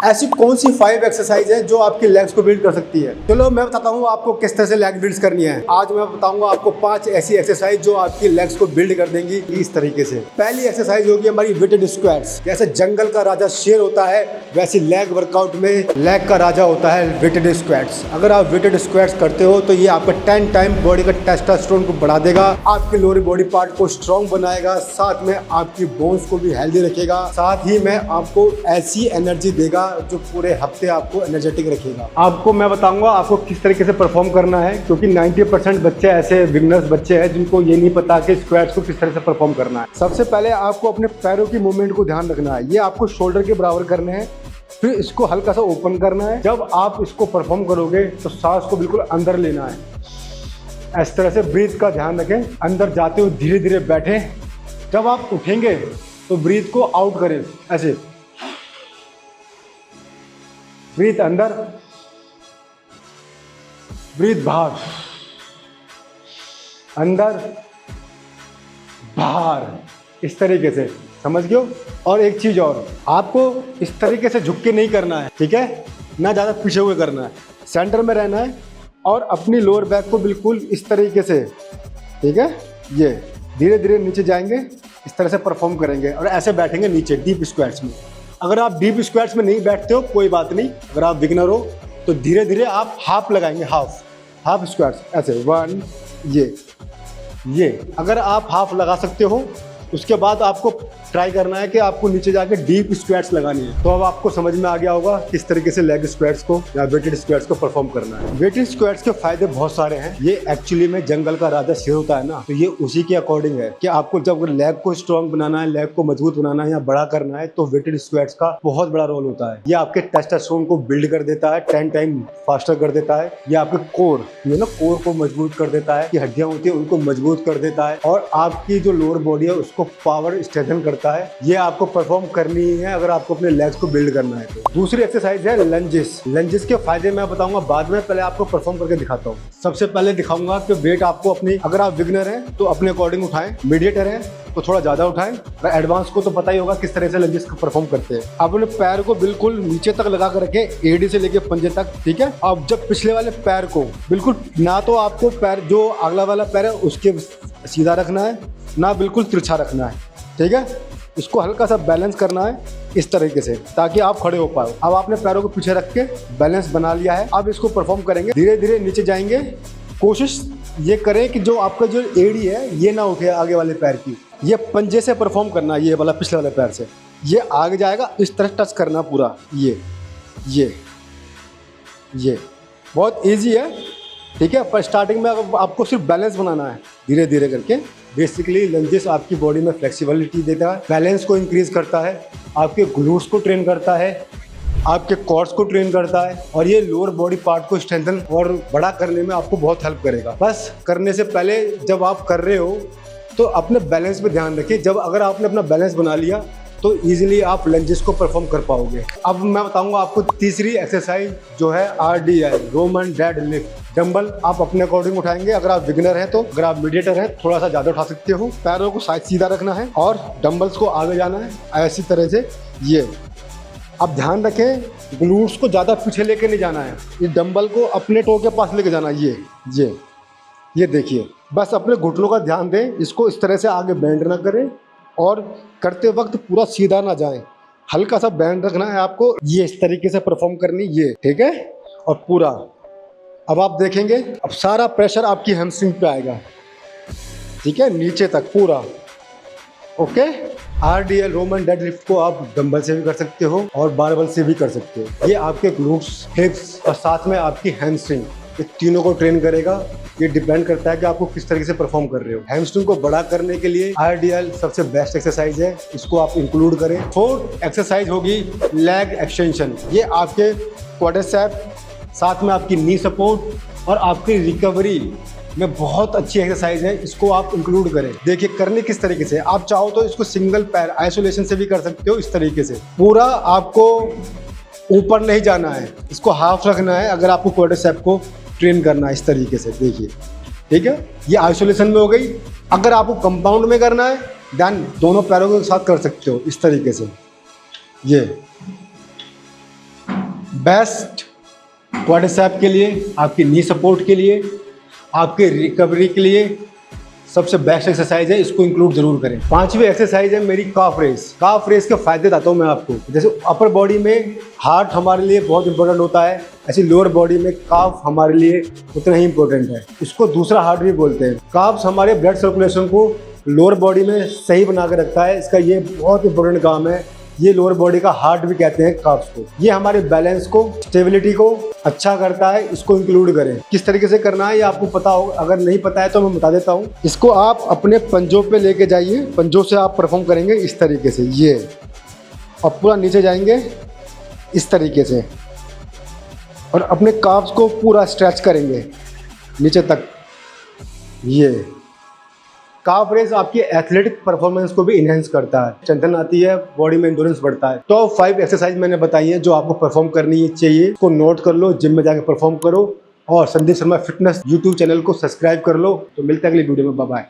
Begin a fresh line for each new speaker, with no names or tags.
ऐसी कौन सी 5 एक्सरसाइज है जो आपकी लेग्स को बिल्ड कर सकती है। चलो मैं बताता हूँ आपको किस तरह से लेग बिल्ड करनी है। आज मैं बताऊंगा आपको 5 ऐसी एक्सरसाइज जो आपकी लेग्स को बिल्ड कर देंगी इस तरीके से। पहली एक्सरसाइज होगी हमारी वेटेड स्क्वाट्स। जैसे जंगल का राजा शेर होता है वैसे लेग वर्कआउट में लेग का राजा होता है वेटेड स्क्वाट्स। अगर आप वेटेड स्क्वाट्स करते हो तो ये आपका 10 टाइम बॉडी का टेस्टोस्टेरोन को बढ़ा देगा, आपके लोअर बॉडी पार्ट को स्ट्रॉन्ग बनाएगा, साथ में आपकी बोन्स को भी हेल्दी रखेगा, साथ ही में आपको ऐसी एनर्जी देगा जो पूरे हफ्ते आपको एनर्जेटिक रखेगा। आपको मैं बताऊंगा आपको किस तरीके से परफॉर्म करना है, क्योंकि 90% बच्चे ऐसे बिगनर्स बच्चे हैं जिनको ये नहीं पता कि स्क्वाट्स को किस तरह से परफॉर्म करना है। सबसे पहले आपको अपने पैरों की मूवमेंट को ध्यान रखना है। ये आपको शोल्डर के बराबर करने हैं, फिर इसको हल्का सा ओपन करना है। जब आप इसको परफॉर्म करोगे तो सांस को बिल्कुल अंदर लेना है। इस तरह से ब्रीथ का ध्यान रखें, अंदर जाते हुए धीरे धीरे बैठें। जब आप उठेंगे तो ब्रीथ को आउट करें, ऐसे ब्रीथ अंदर, ब्रीथ बाहर, अंदर बाहर, इस तरीके से, समझ गए हो। और एक चीज और, आपको इस तरीके से झुक के नहीं करना है, ठीक है, ना ज़्यादा पीछे हुए करना है, सेंटर में रहना है और अपनी लोअर बैक को बिल्कुल इस तरीके से, ठीक है, ये धीरे धीरे नीचे जाएंगे, इस तरह से परफॉर्म करेंगे और ऐसे बैठेंगे नीचे डीप स्क्वाट्स में। अगर आप डीप स्क्वाट्स में नहीं बैठते हो कोई बात नहीं, अगर आप बिगिनर हो तो धीरे धीरे आप हाफ लगाएंगे, हाफ स्क्वाट्स, ऐसे 1, ये अगर आप हाफ लगा सकते हो उसके बाद आपको ट्राई करना है कि आपको नीचे जाके डीप स्क्वाट्स लगानी है। तो अब आपको समझ में आ गया होगा किस तरीके से लेग स्क्वाट्स को या वेटेड स्क्वाट्स को परफॉर्म करना है। वेटेड स्क्वाट्स के फायदे बहुत सारे हैं। ये एक्चुअली में जंगल का राजा शेर होता है ना, तो ये उसी के अकॉर्डिंग है कि आपको जब लेग को स्ट्रॉन्ग बनाना है, लेग को मजबूत बनाना है या बड़ा करना है तो वेटेड स्क्वाट्स का बहुत बड़ा रोल होता है। ये आपके टेस्टोस्टेरोन को बिल्ड कर देता है, 10 टाइम फास्टर कर देता है। ये आपके कोर को मजबूत कर देता है, हड्डियां होती है उनको मजबूत कर देता है और आपकी जो लोअर बॉडी है उसको पावर स्ट्रेंथन करता है। ये आपको परफॉर्म करनी ही है अगर आपको अपने लेग्स को बिल्ड करना है तो। दूसरी एक्सरसाइज है लंजेस। लंजेस के फायदे मैं बताऊंगा बाद में, पहले आपको परफॉर्म करके दिखाता हूँ। सबसे पहले दिखाऊंगा कि वेट आपको अपनी, अगर आप बिगिनर हैं तो अपने अकॉर्डिंग उठाएं, मीडिएटर है तो थोड़ा ज्यादा उठाएं, और एडवांस को तो पता ही होगा किस तरह से लंजेस को परफॉर्म करते हैं। आप अपने पैर को बिल्कुल नीचे तक लगा कर रखें, एडी से लेके पंजे तक, ठीक है। अब जब पिछले वाले पैर को बिल्कुल, ना तो आपको पैर जो अगला वाला पैर है उसके सीधा रखना है, ना बिल्कुल तिरछा रखना है, ठीक है। इसको हल्का सा बैलेंस करना है इस तरीके से ताकि आप खड़े हो पाओ। अब आपने पैरों को पीछे रख के बैलेंस बना लिया है। अब इसको परफॉर्म करेंगे, धीरे धीरे नीचे जाएंगे। कोशिश ये करें कि जो आपका जो एड़ी है ये ना उठे आगे वाले पैर की, ये पंजे से परफॉर्म करना, ये वाला पिछले वाले पैर से, ये आगे जाएगा, इस तरह टच करना पूरा, ये बहुत ईजी है, ठीक है। पर स्टार्टिंग में आपको सिर्फ बैलेंस बनाना है धीरे धीरे करके। बेसिकली लंजेस आपकी बॉडी में फ्लेक्सिबिलिटी देता है, बैलेंस को इंक्रीज करता है, आपके ग्लूट्स को ट्रेन करता है, आपके कॉर्ड्स को ट्रेन करता है और ये लोअर बॉडी पार्ट को स्ट्रेंथन और बड़ा करने में आपको बहुत हेल्प करेगा। बस करने से पहले जब आप कर रहे हो तो अपने बैलेंस पे ध्यान रखिए। जब अगर आपने अपना बैलेंस बना लिया तो इजीली आप लंजेस को परफॉर्म कर पाओगे। अब मैं बताऊंगा आपको तीसरी एक्सरसाइज जो है RDL, Roman dead lift. Dumbbell आप अपने अकॉर्डिंग उठाएंगे, अगर आप बिगिनर हैं तो, अगर आप मीडिएटर हैं थोड़ा सा ज़्यादा उठा सकते हो। पैरों को साइड सीधा रखना है और डंबल्स को आगे जाना है ऐसी तरह से। ये अब ध्यान रखें, ग्लूट्स को ज़्यादा पीछे लेके नहीं जाना है, इस डंबल को अपने टो के पास लेके जाना है। ये देखिए, बस अपने घुटनों का ध्यान दें, इसको इस तरह से आगे बेंड ना करें और करते वक्त पूरा सीधा ना जाए, हल्का सा बैंड रखना है आपको। ये इस तरीके से परफॉर्म करनी, ये ठीक है। और पूरा अब आप देखेंगे, अब सारा प्रेशर आपकी हैमस्ट्रिंग पे आएगा, ठीक है, नीचे तक पूरा। Okay, RDL Roman dead lift को आप डंबल से भी कर सकते हो और बारबल से भी कर सकते हो। ये आपके ग्लूट्स, हिप्स और साथ में आपकी हैमस्ट्रिंग, ये तीनों को ट्रेन करेगा। ये डिपेंड करता है कि आपको किस तरीके से परफॉर्म कर रहे हो। हैमस्ट्रिंग को बड़ा करने के लिए RDL सबसे बेस्ट एक्सरसाइज है, इसको आप इंक्लूड करें। 4th एक्सरसाइज होगी लेग एक्सटेंशन। ये आपके क्वाड्रिसेप्स, साथ में आपकी नी सपोर्ट और आपकी रिकवरी में बहुत अच्छी एक्सरसाइज है, इसको आप इंक्लूड करें। देखिए करने किस तरीके से, आप चाहो तो इसको सिंगल पैर आइसोलेशन से भी कर सकते हो। इस तरीके से पूरा आपको ऊपर नहीं जाना है, इसको हाफ रखना है अगर आपको क्वाड्रिसेप्स को ट्रेन करना है। इस तरीके से देखिए, ठीक है, ये आइसोलेशन में हो गई। अगर आपको कंपाउंड में करना है देन दोनों पैरों के साथ कर सकते हो इस तरीके से। ये बेस्ट क्वाड्रिसेप के लिए, आपकी नी सपोर्ट के लिए, आपके रिकवरी के लिए सबसे बेस्ट एक्सरसाइज है, इसको इंक्लूड जरूर करें। पांचवी एक्सरसाइज है मेरी काफ रेस। काफ रेस के फायदे बताता हूँ मैं आपको। जैसे अपर बॉडी में हार्ट हमारे लिए बहुत इंपॉर्टेंट होता है, ऐसे लोअर बॉडी में काफ हमारे लिए उतना ही इंपॉर्टेंट है। इसको दूसरा हार्ट भी बोलते हैं। काफ्स हमारे ब्लड सर्कुलेशन को लोअर बॉडी में सही बना के रखता है, इसका ये बहुत इंपॉर्टेंट काम है। ये लोअर बॉडी का हार्ट भी कहते हैं काफ्स को। ये हमारे बैलेंस को, स्टेबिलिटी को अच्छा करता है, इसको इंक्लूड करें। किस तरीके से करना है ये आपको पता हो, अगर नहीं पता है तो मैं बता देता हूँ। इसको आप अपने पंजों पे लेके जाइए, पंजों से आप परफॉर्म करेंगे इस तरीके से, ये, और पूरा नीचे जाएंगे इस तरीके से, और अपने काफ्स को पूरा स्ट्रेच करेंगे नीचे तक। ये काफ रेस आपकी एथलेटिक परफॉर्मेंस को भी इनहेंस करता है, स्ट्रेंथन आती है, बॉडी में एंड्योरेंस बढ़ता है। टॉप 5 एक्सरसाइज मैंने बताई है जो आपको परफॉर्म करनी चाहिए, इसको नोट कर लो, जिम में जाके परफॉर्म करो, और Sandeep Sharma fitness YouTube channel को सब्सक्राइब कर लो। तो मिलते हैं अगली वीडियो में, बाय बाय।